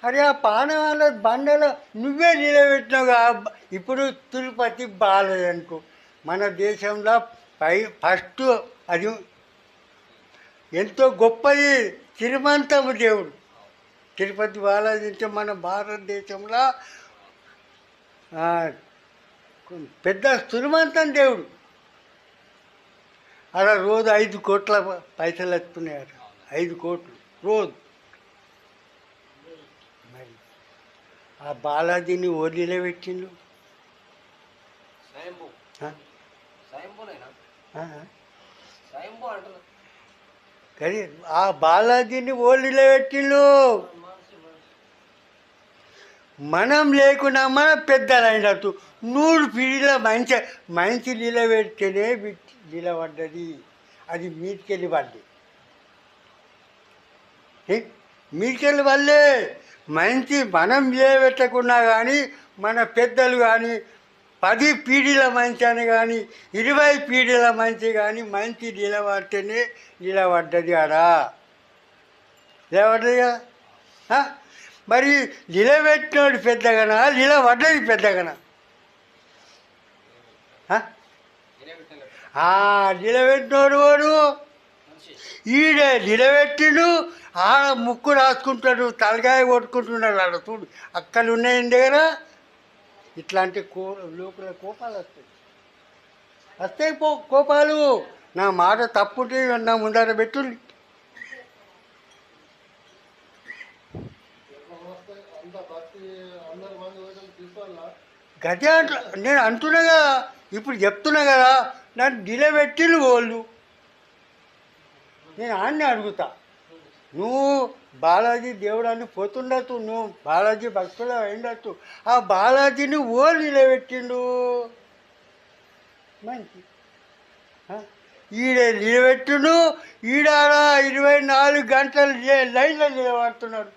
అరే ఆ పానవాళ్ళ బండలో నువ్వే నిలబెట్టినావుగా. ఇప్పుడు తిరుపతి బాలేదనుకో, మన దేశంలో ఫస్ట్ అది ఎంతో గొప్పది శ్రీమంతము దేవుడు. తిరుపతి బాలాజీ అంటే మన భారతదేశంలో పెద్ద శ్రీమంతం దేవుడు. అలా రోజు 5 కోట్ల పైసలు వస్తున్నాయట. 5 కోట్లు రోజు. మరి ఆ బాలాజీని ఓడిలో పెట్టిండు. కానీ ఆ బాలాజీని ఓడిలో పెట్టిండు. మనం లేకున్నా మన పెద్దలు అయినట్టు 100 పీడిల మంచి నిలబెడితేనే నిలబడ్డది. అది మీదికెళ్ళి పడ్డది. మీదికెళ్ళి వల్లే మంచి మనం నిలబెట్టకున్నా కానీ మన పెద్దలు కానీ 10 పీడిల మంచి అని కానీ 20 పీడిల మంచి కానీ మంచి నిలబడితేనే నిలబడ్డది. ఆడా నిలబడ్డది కదా. మరి నిలబెట్టినోడు పెద్దగనా, నిలబడ్డది పెద్దగనా? నిలబెట్టినోడు వాడు ఈడే నిలబెట్టిడు. ముక్కు రాసుకుంటాడు, తలకాయ కొట్టుకుంటున్నాడు. అలా చూడు, అక్కలు ఉన్నాయి దగ్గర. ఇట్లాంటి లోపల కోపాలు వస్తాయి కోపాలు. నా మాట తప్పుంటే నా ముందర పెట్టుండి. గదే నేను అంటున్నా కదా, ఇప్పుడు చెప్తున్నా కదా. నన్ను నిలబెట్టిన వాళ్ళు నేను ఆన్నే అడుగుతా. నువ్వు బాలాజీ దేవుడాన్ని పోతుండొచ్చు, నువ్వు బాలాజీ భక్తులు అయిండొచ్చు. ఆ బాలాజీని ఓళ్ళు నిలబెట్టిండు మంచి. ఈడ నిలబెట్టిండు. ఈడ 24 గంటలు లైన్లో నిలబడుతున్నాడు.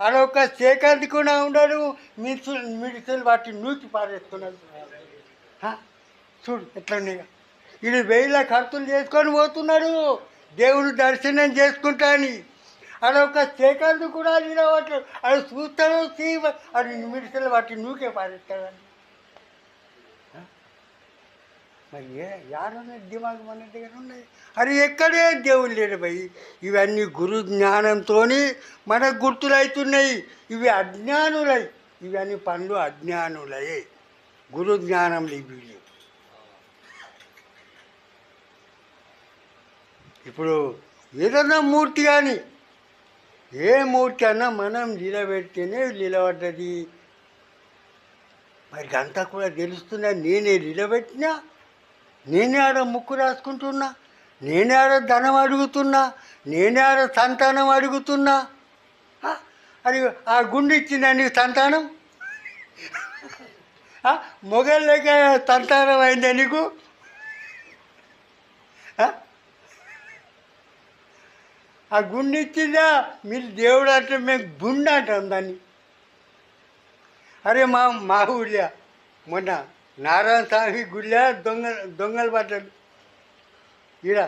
అదొక సెకండ్ కూడా ఉండడు. మిడిసిల్ వాటి నూకి పారేస్తున్నాడు. చూడు ఎట్లా ఉన్నాయి. ఇది 1000 ఖర్చులు చేసుకొని పోతున్నాడు దేవుని దర్శనం చేసుకుంటా అని. అదొక సెకండ్ కూడా నిలబట్టాడు. అది చూస్తాడు, అది మిడిసిల్ వాటి నూకే పారేస్తాడని. మరి యారున్నాయి దిమాగ్ మన దగ్గర ఉన్నాయి. అది ఎక్కడే దేవుడు లేడు భయ్. ఇవన్నీ గురు జ్ఞానంతో మనకు గుర్తులవుతున్నాయి. ఇవి అజ్ఞానులై, ఇవన్నీ పనులు అజ్ఞానులయే. గురు జ్ఞానం ఇవి. ఇప్పుడు ఏదన్నా మూర్తి కానీ ఏ మూర్తి అన్నా మనం నిలబెడితేనే నిలబడ్డది. మరి అంతా కూడా తెలుస్తున్నా. నేనే నిలబెట్టినా, నేనే ఆడ ముక్కు రాసుకుంటున్నా, నేనే ఆడ ధనం అడుగుతున్నా, నేనే ఆడ సంతానం అడుగుతున్నా. అది ఆ గుండె ఇచ్చిందా నీకు సంతానం? మొగళ్ళక సంతానం అయిందా నీకు? ఆ గుండె ఇచ్చిందా? మీరు దేవుడు అంటే మేము గుండె అంటాం దాన్ని. అరే మా ఊళ్ళో మొన్న నారాయణ స్వామి గుళ్ళ దొంగలు పడ్డాడు. ఈడ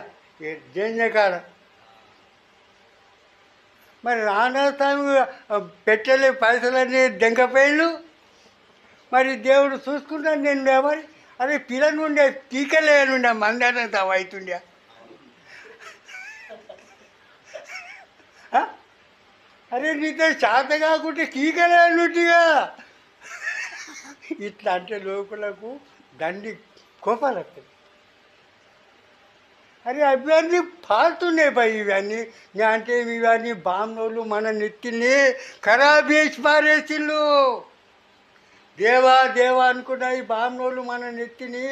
జైన్యకాడ. మరి నారాయణ స్వామి పెట్టలే పైసలన్నీ దెంకపోయిళ్ళు. మరి దేవుడు చూసుకుంటాను నేను. మరి అరే పిల్లని ఉండే టీకలేనుండే మందారంత అవుతుండే. అరే నీతో చేత కాకుంటే కీకలేనుంటిగా. ఇట్లా అంటే లోకులకు దండి కోపాలు వస్తాయి. అరే అవన్నీ పారుతున్నాయి పై. ఇవన్నీ అంటే ఇవన్నీ బామ్మోళ్ళు మన నెత్తిని ఖరాబ్ చేసి పారేసిళ్ళు. దేవా దేవా అనుకున్న ఈ బామ్మోళ్ళు మన నెత్తిని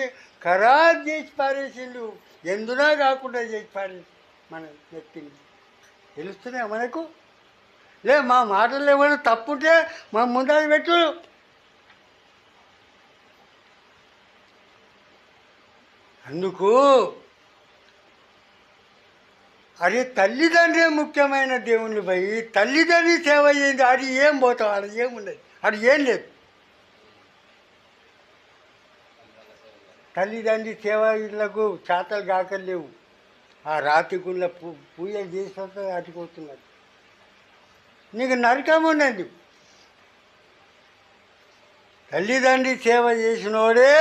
ఖరాబ్ చేసి పారేసిళ్ళు. ఎందునా కాకుండా చేసి పారేసి మన నెత్తిని. తెలుస్తున్నాయా మనకు? మా మాటలు ఏమైనా తప్పుంటే మా ముందర పెట్టు. అందుకు అది తల్లిదండ్రి ముఖ్యమైన దేవుని పోయి తల్లిదండ్రి సేవ చేయండి. అది ఏం పోతాం, అది ఏమున్నది, అది ఏం లేదు. తల్లిదండ్రి సేవ ఇళ్లకు చేతలు కాకలేవు. ఆ రాతి గుళ్ళ పూజలు చేసి అటుకొస్తున్నది. నీకు నరకం ఉన్నది. తల్లిదండ్రి సేవ చేసినోడే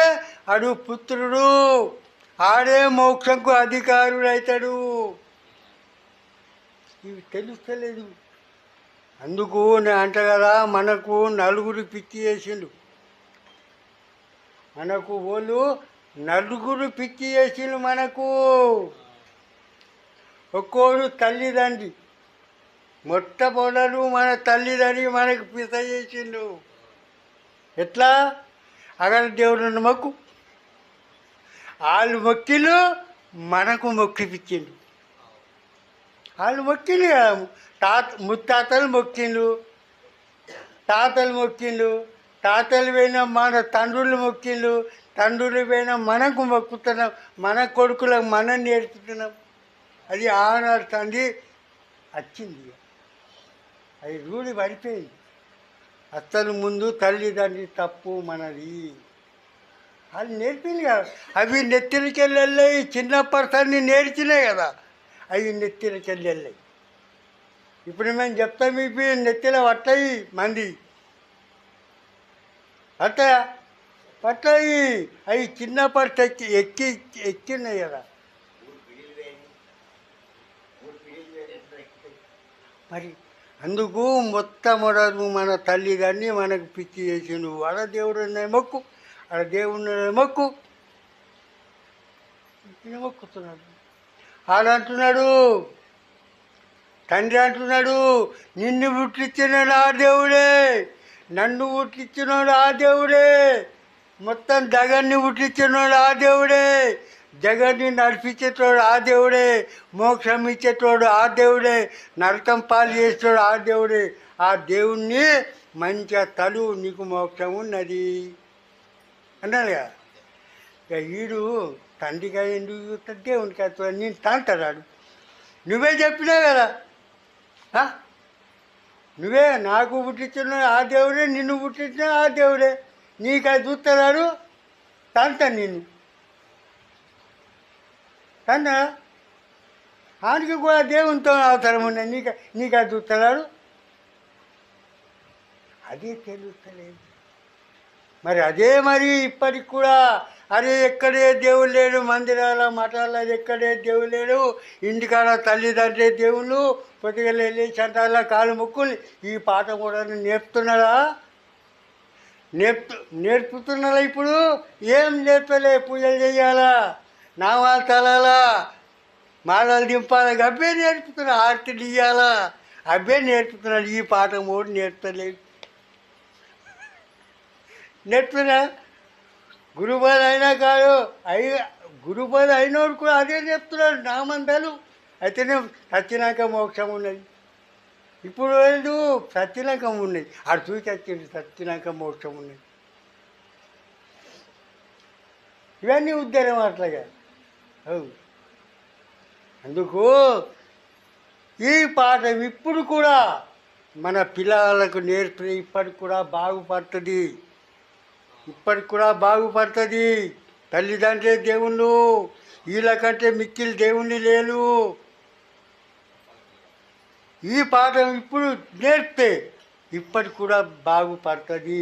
అడు పుత్రుడు, ఆడే మోక్షంకు అధికారుడు అవుతాడు. ఇవి తెలుస్తలేదు. అందుకు నేను అంట కదా, మనకు నలుగురు పిచ్చి చేసిండు. మనకు వాళ్ళు నలుగురు పిచ్చి చేసిండు. మనకు ఒక్కోడు తల్లిదండ్రి, మొట్టమొదలు మన తల్లిదండ్రి మనకు పిస చేసిండు. ఎట్లా? అక్కడ దేవుడిని మొక్కు, వాళ్ళు మొక్కిలు మనకు మొక్కిపించిండు. వాళ్ళు మొక్కిండు కదా, ముత్తాతలు మొక్కిండు, తాతలు మొక్కిండు, తాతలు పోయినా మన తండ్రులు మొక్కిండు, తండ్రులు పోయినా మనకు మొక్కుతున్నాం, మన కొడుకులకు మనం నేర్పుతున్నాం. అది ఆనాడు తండ్రి వచ్చింది, అది రూఢి పడిపోయింది. అసలు ముందు తల్లిదండ్రి తప్పు మనది, వాళ్ళు నేర్పింది కదా. అవి నెత్తిలకెళ్ళి వెళ్ళాయి, చిన్నప్పటి నేర్చినాయి కదా, అవి నెత్తిలకెళ్ళి వెళ్ళాయి. ఇప్పుడు మేము చెప్తాం, ఇవి నెత్తిలో పట్టాయి మంది, పట్టాయా? పట్టాయి. అవి చిన్నప్పటి ఎక్కినాయి కదా. మరి అందుకు మొట్టమొదటి మన తల్లిదండ్రి మనకు పిచ్చి చేసిండు. ఆడ దేవుడిని మొక్కు, ఆడ దేవుడిని మొక్కు, మొక్కుతున్నాడు. ఆడంటున్నాడు, తండ్రి అంటున్నాడు, నిన్ను పుట్టించినాడు ఆ దేవుడే, నన్ను పుట్టించినాడు ఆ దేవుడే, మొత్తం జగన్ని పుట్టించినాడు ఆ దేవుడే, జగన్ని నడిపించేటోడు ఆ దేవుడే, మోక్షం ఇచ్చేటోడు ఆ దేవుడే, నరకం పాలు చేసేటోడు ఆ దేవుడే. ఆ దేవుణ్ణి మంచిగా తలు, నీకు మోక్షం ఉన్నది అన్నాడు కదా. ఇక వీడు తండ్రిగా ఎందుకు చూస్తాడు, దేవునికి అర్థం నేను తంటాడు. నువ్వే చెప్పినావు కదా, నువ్వే నాకు పుట్టించిన ఆ దేవుడే, నిన్ను పుట్టించిన ఆ దేవుడే, నీకు అది చూస్తున్నాడు తంటాను నిన్ను కన్నా. ఆయనకి కూడా దేవునితో అవసరం ఉన్నాయి, నీకు అది చూస్తున్నాడు. అదే తెలుస్తలేదు. మరి అదే మరి ఇప్పటికి కూడా, అరే ఎక్కడే దేవుడు లేడు, మందిరాల మఠాల ఎక్కడే దేవుడు లేడు, ఇంటికాడ తల్లిదండ్రి దేవుళ్ళు, పొద్దుగా వెళ్ళి చంటాల కాలు మొక్కులు. ఈ పాట కూడా నేర్పుతున్నాడా? నేర్పుతున్నారా? ఇప్పుడు ఏం నేర్పలే. పూజలు చేయాలా, నామాలు తలాలా, మాలలు దింపాలి, అబ్బే నేర్పుతున్నాడు. ఆర్తిలు ఇయ్యాలా, అబ్బే నేర్పుతున్నాడు. ఈ పాట కూడా నేర్పలేదు. నేర్పుతున్నా గురుబోధ అయినా కాదు, గురుబోధ అయినోడు కూడా అదే చెప్తున్నాడు, నామందాలు. అయితేనే సత్యనాక మోక్షం ఉన్నది. ఇప్పుడు లేదు, సత్యనాక ఉన్నది. ఆడు చూసి వచ్చింది, సత్యనాక మోక్షం ఉన్నది. ఇవన్నీ ఉద్దేశం అట్లాగా. అందుకు ఈ పాట ఇప్పుడు కూడా మన పిల్లలకు నేర్పి ఇప్పటికి కూడా బాగుపడుతుంది. ఇప్పటికి కూడా బాగుపడుతుంది. తల్లిదండ్రులే దేవుళ్ళు, వీళ్ళకంటే మిక్కిలి దేవుణ్ణి లేరు. ఈ పాఠం ఇప్పుడు నేర్పితే ఇప్పటికి కూడా బాగుపడుతుంది.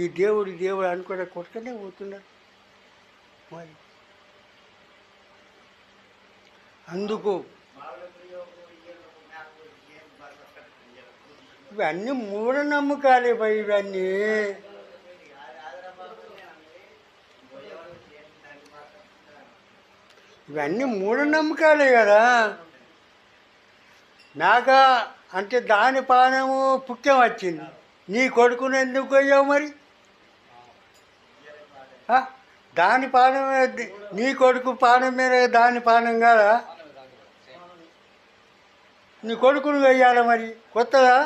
ఈ దేవుడు అనుకునే కొట్టుకునే పోతున్నారు. మరి అందుకు ఇవన్నీ మూఢనమ్మకాలే పోయి, ఇవన్నీ మూఢనమ్మకాలే కదా. నాకా అంటే దాని పానము పుణ్యం వచ్చింది, నీ కొడుకును ఎందుకు పోయావు మరి? దాని పానం, నీ కొడుకు పానం మీద దాని పానం కాదా? నీ కొడుకును వెయ్యాల మరి, కొత్తదా?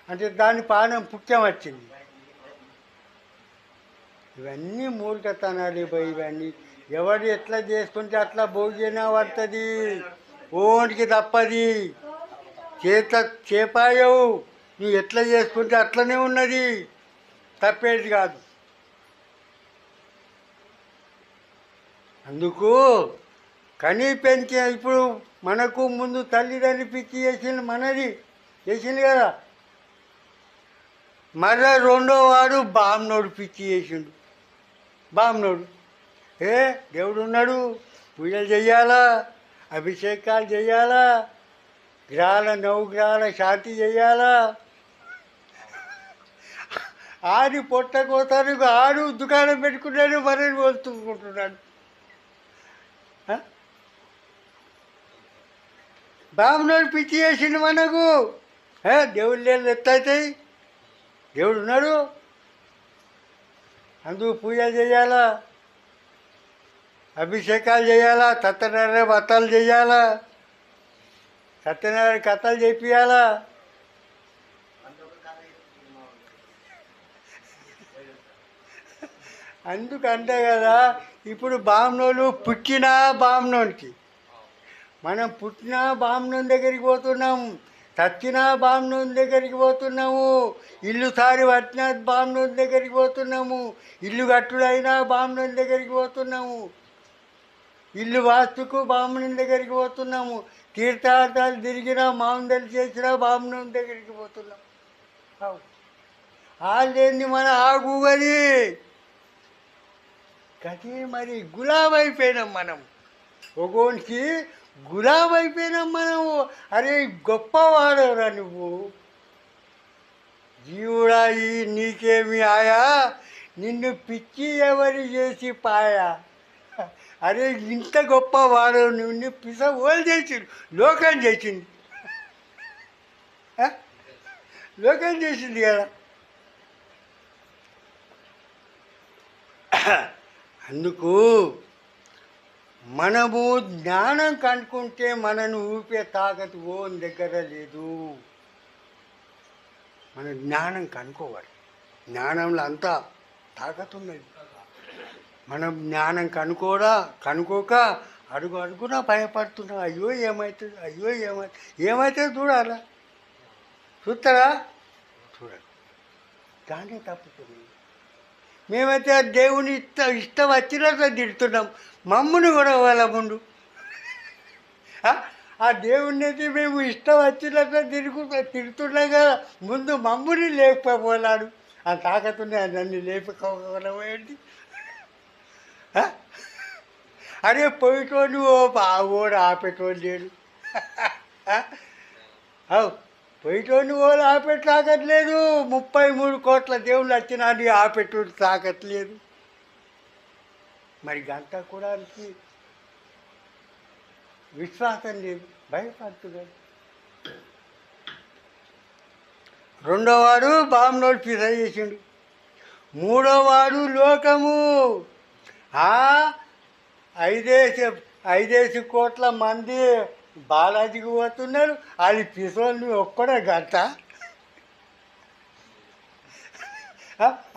అంటే దాని పానం పుణ్యం వచ్చింది. ఇవన్నీ మూర్ఖతనాలు పోయి, ఇవన్నీ ఎవరు ఎట్లా చేసుకుంటే అట్లా భోజన పడుతుంది, ఓడికి తప్పది. చేపాయవు, నువ్వు ఎట్లా చేసుకుంటే అట్లనే ఉన్నది, తప్పేది కాదు. అందుకు కనీ పెంచే ఇప్పుడు మనకు ముందు తల్లిదండ్రి పిచ్చి చేసింది, మనది చేసింది కదా. మళ్ళా రెండో వాడు బామ్నోడు పిచ్చి చేసిండు. బామ్నోడు దేవుడు ఉన్నాడు, పూజలు చెయ్యాలా, అభిషేకాలు చెయ్యాలా, నవగ్రహాల శాంతి చెయ్యాలా. ఆడి పొట్ట కోతానికి ఆడు దుకాణం పెట్టుకున్నాడు, మనని వస్తుకుంటున్నాడు. బామ్నోడు పిచ్చి చేసిండు మనకు. దేవుడు లేదు ఎత్తవుతాయి, దేవుడు ఉన్నాడు, అందుకు పూజలు చేయాలా, అభిషేకాలు చేయాలా, సత్యనారాయణ వ్రతాలు చేయాలా, సత్యనారాయణ కథలు చేపియాలా. అందుకంటే కదా ఇప్పుడు బామ్నోళ్ళు పుట్టినా బామ్నోనికి, మనం పుట్టినా బామ్నోని దగ్గరికి పోతున్నాము, చచ్చినా బామ్నోని దగ్గరికి పోతున్నాము, ఇల్లు సారి పట్టినా బామ్నోని దగ్గరికి పోతున్నాము, ఇల్లు కట్టుడైనా బామ్నోని దగ్గరికి పోతున్నాము, ఇల్లు వాస్తుకు బామ్నోని దగ్గరికి పోతున్నాము, తీర్థార్థాలు తిరిగినా మాందలు చేసినా బామ్నోని దగ్గరికి పోతున్నాం. వాళ్ళేంది మన ఆగుగని కదే మరి గులాబైపోయినాం మనం, ఒక్కోనికి గులాబైపోయినాం మనము. అరే గొప్పవాడవరా నువ్వు, జీవుడా ఈ నీకేమి ఆయా, నిన్ను పిచ్చి ఎవరి చేసి పాయా. అరే ఇంత గొప్పవాడు నువ్వు, పిస ఓలు చేసిండు, లోకం చేసింది, లోకం చేసింది కదా. అందుకు మనము జ్ఞానం కనుక్కుంటే మనను ఊపే తాకతు ఓన్ దగ్గర లేదు. మన జ్ఞానం కనుక్కోవాలి, జ్ఞానంలో అంతా తాకతున్నది. మనం జ్ఞానం కనుక్కోక అడుగు అడుగునా భయపడుతున్నాం. అయ్యో ఏమవుతుంది, అయ్యో ఏమవుతుంది చూడాలా, చూస్తారా, చూడాలి. దాన్ని తప్పుతుంది. మేమైతే ఆ దేవుని ఇష్టం వచ్చినట్టు తిడుతున్నాం, మమ్మల్ని కూడా వాళ్ళ ముందు ఆ దేవుణ్ణి అయితే మేము ఇష్టం వచ్చినట్టు తిడుతున్నాం కదా, ముందు మమ్మల్ని లేకపోలాడు. ఆ తాకతున్నా నన్ను లేపకపోయేది. అరే పోయేటోళ్ళు ఓడు ఆపేటోళ్ళు లేడు, పోయేటోళ్ళు ఓళ్ళు ఆపేట తాకట్లేదు. 33 కోట్ల దేవుళ్ళు వచ్చినాడు, ఆపేటోళ్ళు తాకట్లేదు. మరి గంట కూడా విశ్వాసం లేదు, భయపడుతున్నాడు. రెండోవాడు బామ్నోడు పిస చేసిండు, మూడోవాడు లోకము. 5 కోట్ల మంది బాలాజీకి పోతున్నారు, అది పిసోళ్ళు ఒక్కడే గంట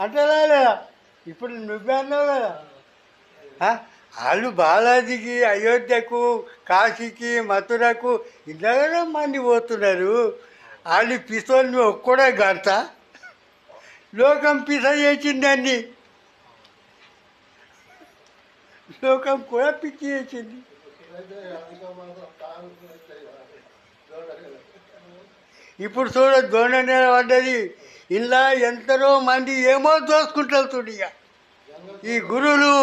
అంటే లేదా. ఇప్పుడు నువ్వే అన్నావు కదా, వాళ్ళు బాలాజీకి, అయోధ్యకు, కాశీకి, మథురకు ఇంతగానో మంది పోతున్నారు, వాళ్ళు పిసోళ్ళు ఒక్కడే గంట. లోకం పిస చేసిందండి, లోకం కూడా పిచ్చి చేసింది. ఇప్పుడు చూడ దొండ నెల పడ్డది, ఇలా ఎంతలో మంది ఏమో దోసుకుంటారు చూడు. ఇక ఈ గురువులు,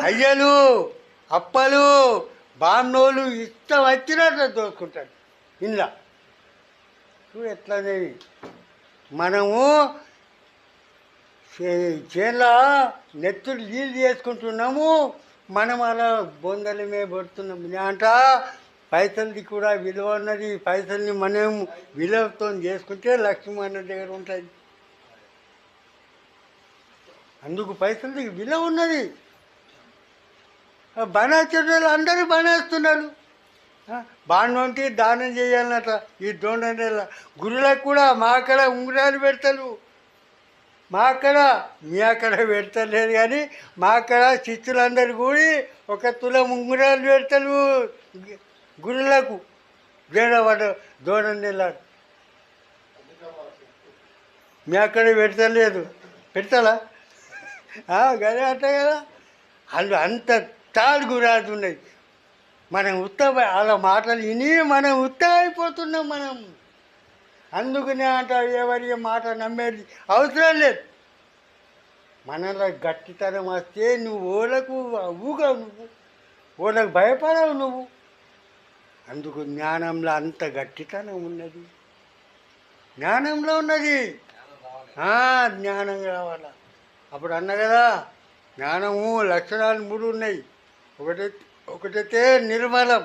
అయ్యలు, అప్పలు, బామ్నోళ్ళు ఇష్టం వచ్చినట్లు దోసుకుంటారు. ఇలా చూడు ఎట్లనే మనము చేలా నెత్తులు నీళ్ళు చేసుకుంటున్నాము, మనం అలా బొందలమే పడుతున్నాము. అంట పైసలది కూడా విలువ ఉన్నది, పైసల్ని మనం విలువతో చేసుకుంటే లక్ష్మి అన్న దగ్గర ఉంటుంది. అందుకు పైసలది విలువ ఉన్నది. బనాచర్యలు అందరూ బనేస్తున్నారు. బాణంటి దానం చేయాలన్నట. ఈ దొండ గురులకు కూడా మా అక్కడ ఉంగరాలు పెడతారు, మా అక్కడ మీ అక్కడ పెడతలేదు, కానీ మా అక్కడ శిష్యులందరూ కూడి 1 తులం ఉంగరాలు పెడతారు గురులకు. వేడవాడ దోడ నెల మీ అక్కడ పెడతలేదు, పెడతారా? గదే అంట కదా. వాళ్ళు అంత తాడుగు రాజు ఉన్నది. మనం వాళ్ళ మాటలు విని మనం అయిపోతున్నాం. మనం అందుకనే అంటారు ఎవరి మాట నమ్మేది అవసరం లేదు. మనలో గట్టితనం వస్తే నువ్వు ఓలకు ఊగవు, నువ్వు ఓలకు భయపడవు నువ్వు. అందుకు జ్ఞానంలో అంత గట్టితనం ఉన్నది, జ్ఞానంలో ఉన్నది. జ్ఞానం కావాలా. అప్పుడు అన్న కదా, జ్ఞానము లక్షణాలు 3 ఉన్నాయి. ఒకటైతే నిర్మలం,